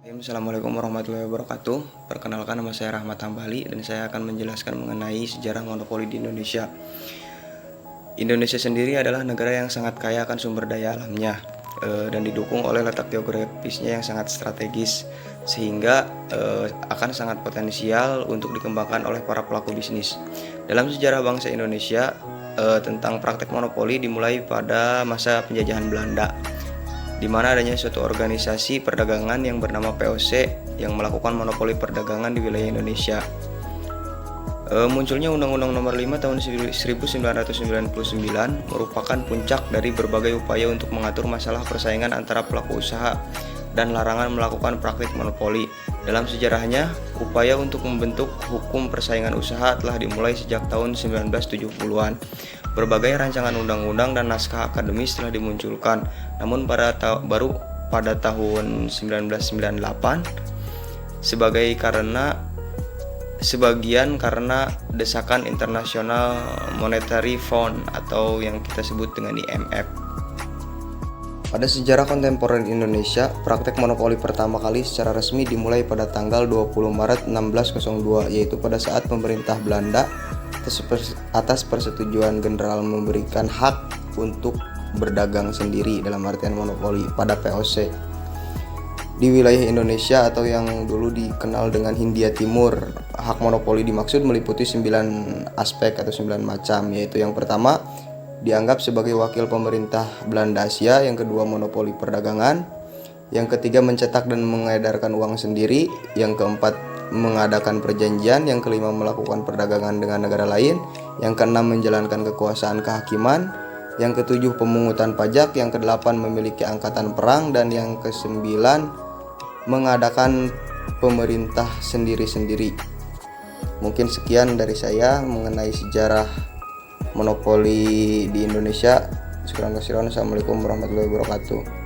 Assalamualaikum warahmatullahi wabarakatuh. Perkenalkan, nama saya Rahmat Hambali dan saya akan menjelaskan mengenai sejarah monopoli di Indonesia. Indonesia sendiri adalah negara yang sangat kaya akan sumber daya alamnya dan didukung oleh letak geografisnya yang sangat strategis, sehingga akan sangat potensial untuk dikembangkan oleh para pelaku bisnis. Dalam sejarah bangsa Indonesia, tentang praktek monopoli dimulai pada masa penjajahan Belanda, di mana adanya suatu organisasi perdagangan yang bernama POC yang melakukan monopoli perdagangan di wilayah Indonesia. Munculnya Undang-Undang Nomor 5 Tahun 1999 merupakan puncak dari berbagai upaya untuk mengatur masalah persaingan antara pelaku usaha dan larangan melakukan praktik monopoli. Dalam sejarahnya, upaya untuk membentuk hukum persaingan usaha telah dimulai sejak tahun 1970-an. Berbagai rancangan undang-undang dan naskah akademis telah dimunculkan, namun baru pada tahun 1998 sebagian karena desakan International Monetary Fund atau yang kita sebut dengan IMF. Pada sejarah kontemporer Indonesia, praktek monopoli pertama kali secara resmi dimulai pada tanggal 20 Maret 1602, yaitu pada saat pemerintah Belanda atas persetujuan general memberikan hak untuk berdagang sendiri dalam artian monopoli pada POC di wilayah Indonesia atau yang dulu dikenal dengan Hindia Timur. Hak monopoli dimaksud meliputi 9 aspek atau 9 macam, yaitu yang pertama dianggap sebagai wakil pemerintah Belanda Asia, yang kedua monopoli perdagangan, yang ketiga mencetak dan mengedarkan uang sendiri, yang keempat mengadakan perjanjian, yang kelima melakukan perdagangan dengan negara lain, yang keenam menjalankan kekuasaan kehakiman, yang ketujuh pemungutan pajak, yang kedelapan memiliki angkatan perang, dan yang kesembilan mengadakan pemerintah sendiri-sendiri. Mungkin sekian dari saya mengenai sejarah monopoli di Indonesia. Assalamualaikum warahmatullahi wabarakatuh.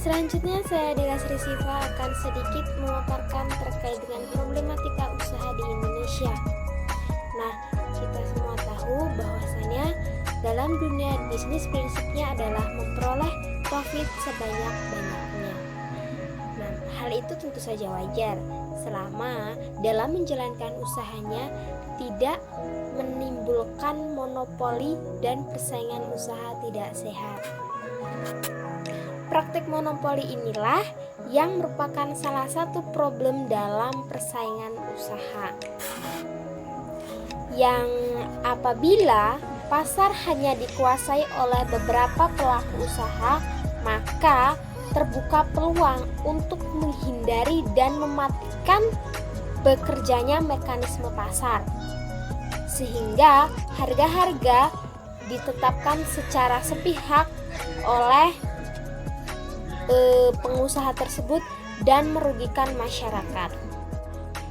Selanjutnya saya Dila Sri Siva akan sedikit memaparkan terkait dengan problematika usaha di Indonesia. Nah, kita semua tahu bahwasanya dalam dunia bisnis prinsipnya adalah memperoleh profit sebanyak-banyaknya. Nah, hal itu tentu saja wajar selama dalam menjalankan usahanya tidak menimbulkan monopoli dan persaingan usaha tidak sehat. Praktik monopoli inilah yang merupakan salah satu problem dalam persaingan usaha, yang apabila pasar hanya dikuasai oleh beberapa pelaku usaha, maka terbuka peluang untuk menghindari dan mematikan bekerjanya mekanisme pasar, sehingga harga-harga ditetapkan secara sepihak oleh pengusaha tersebut dan merugikan masyarakat.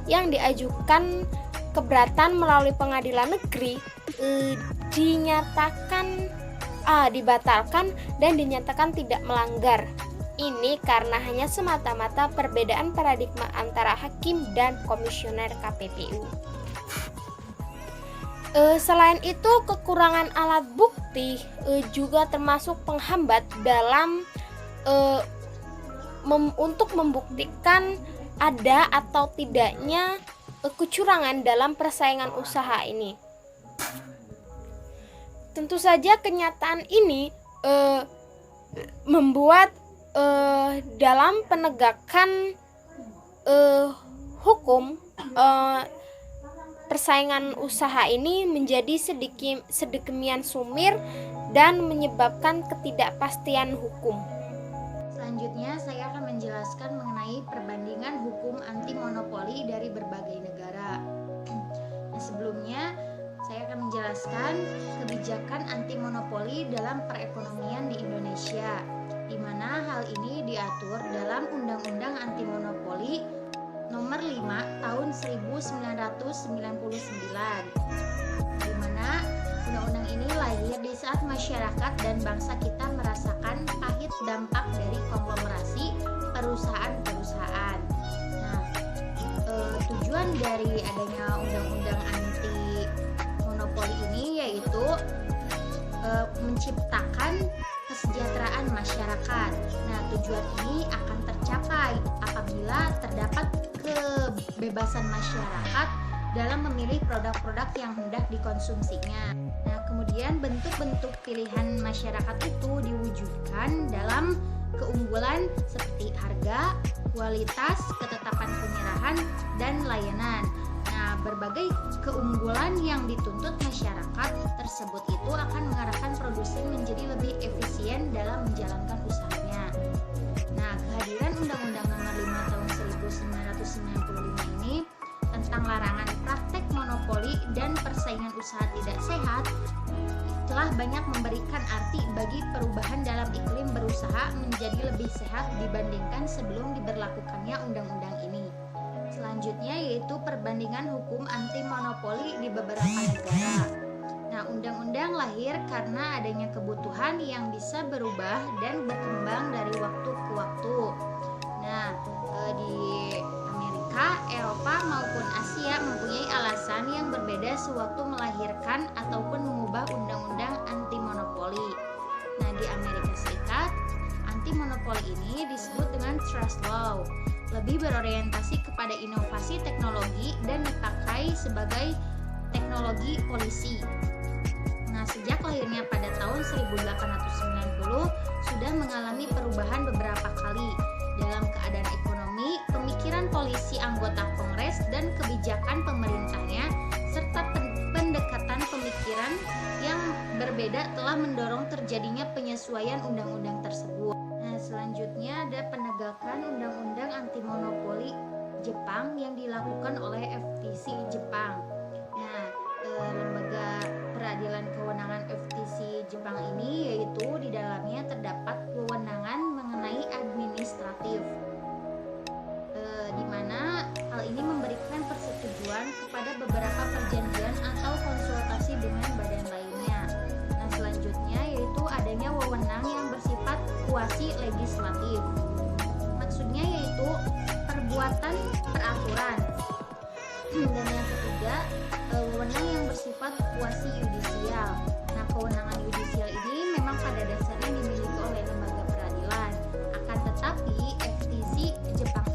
Yang diajukan keberatan melalui pengadilan negeri dibatalkan dan dinyatakan tidak melanggar. Ini karena hanya semata-mata perbedaan paradigma antara hakim dan komisioner KPPU. Selain itu, kekurangan alat bukti juga termasuk penghambat dalam untuk membuktikan ada atau tidaknya kecurangan dalam persaingan usaha ini. Tentu saja kenyataan ini membuat dalam penegakan hukum persaingan usaha ini menjadi sedemikian sumir dan menyebabkan ketidakpastian hukum. Selanjutnya saya akan menjelaskan mengenai perbandingan hukum anti monopoli dari berbagai negara. Nah, sebelumnya saya akan menjelaskan kebijakan anti monopoli dalam perekonomian di Indonesia, di mana hal ini diatur dalam Undang-Undang Anti Monopoli Nomor 5 Tahun 1999, di mana undang-undang ini lahir di saat masyarakat dan bangsa kita merasakan pahit dampak dari konglomerasi perusahaan-perusahaan. Nah, tujuan dari adanya undang-undang anti monopoli ini yaitu menciptakan kesejahteraan masyarakat. Nah, tujuan ini akan tercapai tercapai apabila terdapat kebebasan masyarakat dalam memilih produk-produk yang hendak dikonsumsinya. Nah, kemudian bentuk-bentuk pilihan masyarakat itu diwujudkan dalam keunggulan seperti harga, kualitas, ketetapan penyerahan, dan layanan. Nah, berbagai keunggulan yang dituntut masyarakat tersebut itu akan mengarahkan produsen menjadi lebih efisien dalam menjalankan usahanya. Nah, kehadiran Undang-Undang Nomor 5 Tahun 1995 ini tentang larangan praktek monopoli dan persaingan usaha tidak sehat telah banyak memberikan arti bagi perubahan dalam iklim berusaha menjadi lebih sehat dibandingkan sebelum diberlakukannya undang-undang ini. Selanjutnya yaitu perbandingan hukum anti monopoli di beberapa negara. Nah, undang-undang lahir karena adanya kebutuhan yang bisa berubah dan berkembang dari waktu ke waktu. Nah, di Amerika, Eropa maupun Asia mempunyai alasan yang berbeda sewaktu melahirkan ataupun mengubah undang-undang anti monopoli. Nah, di Amerika Serikat, anti monopoli ini disebut dengan trust law. Lebih berorientasi kepada inovasi teknologi dan dipakai sebagai teknologi polisi. Nah, sejak lahirnya pada tahun 1890 sudah mengalami perubahan beberapa kali dalam keadaan ekonomi, pemikiran polisi anggota Kongres dan kebijakan pemerintahnya serta pendekatan pemikiran yang berbeda telah mendorong terjadinya penyesuaian undang-undang tersebut. Nah, selanjutnya ada penegakan undang-undang anti monopoli Jepang yang dilakukan oleh FTC Jepang. Nah, lembaga peradilan kewenangan FTC Jepang ini yaitu di dalamnya terdapat kewenangan mengenai administratif, di mana hal ini memberikan persetujuan kepada beberapa perjanjian atau konsultasi dengan badan lainnya. Nah, selanjutnya yaitu adanya wewenang yang bersifat kuasi legislatif. Maksudnya yaitu perbuatan peraturan. Dan yang ketiga, wewenang yang bersifat kuasi yudisial. Nah, kewenangan yudisial ini memang pada dasarnya dimiliki oleh lembaga peradilan. Akan tetapi, FTC Jepang